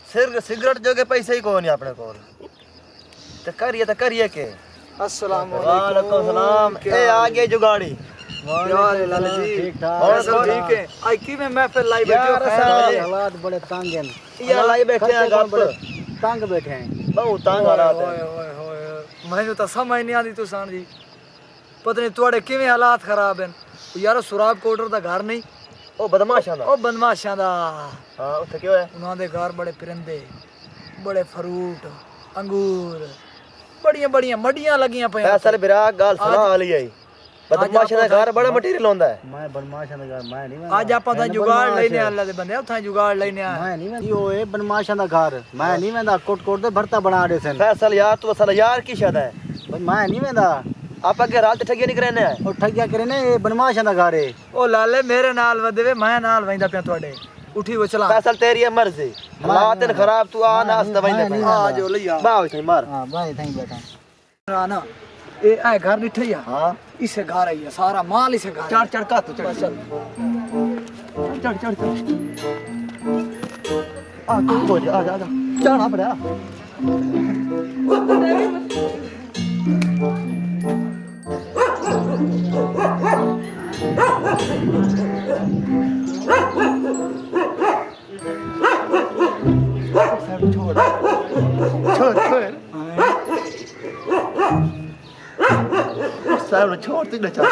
Cigarette जोगे पैसे ही कोई नहीं अपने को। तो करिए के। अस्सलाम वालेकुम सलाम। ए आगे जुगाड़ी। क्या हाल है लाला जी? ठीक ठाक। और सब ठीक है। आई की में महफिल लाई बैठे हो यार खैर साहब, वाले। हालात बड़े तंग हैं। ये लाई बैठे हैं गप। तंग बैठे हैं। बहुत तंग हालात ओए है। ओए ओए मैनू तो समझ नहीं आती तुसान जी। पता नहीं तुहाडे किवें हालात खराब हैं। यार सुराब कोटर दा घर नहीं। ओ बदमाशां दा। ओ बदमाशां दा। हां उत्थे क्यों है? उन्हां दे घर बड़े परिंदे, बड़े फ्रूट, अंगूर, बड़ियां बड़ियां मडियां लगियां पईयां। फैसल बिरा गाल सुना हाली आई। बदमाशां दा घर बड़ा मटेरियल होंदा है। मैं बदमाशां दा घर मैं नहीं। आज आपां दा जुगाड़ लेने अल्लाह दे बंदे उठां जुगाड़ लेने आ। मैं नहीं ओए बदमाशां दा घर मैं नहीं वेंदा। कोट कोट दे भरता बना दे सन। फैसल यार तू असल यार की शादा है। भाई मैं नहीं वेंदा। आप अगे रात ठगिया नहीं करने है। ओ ठगिया करे ने ये बदमाशां दा घर है। ओ लाले मेरे नाल वदवे मैं नाल वैंदा पिया तुहाडे। उठी वो चला। फैसल तेरी है मर्जी। हालात ने खराब तू आ ना हस्त वैंदे। आ जो लिया। बाव इथे मार। हां भाई थई बैठा। ना ए आ घर निठे या। हां इसे घर आई है सारा माल इसे घर। चढ़ चढ़ का तू चढ़ चल। चढ़ चढ़ चढ़। आ तू हो जा आ जा। चढ़ आ बड़ा। छोड़ छोड़ साहब छोड़ तू ना चल।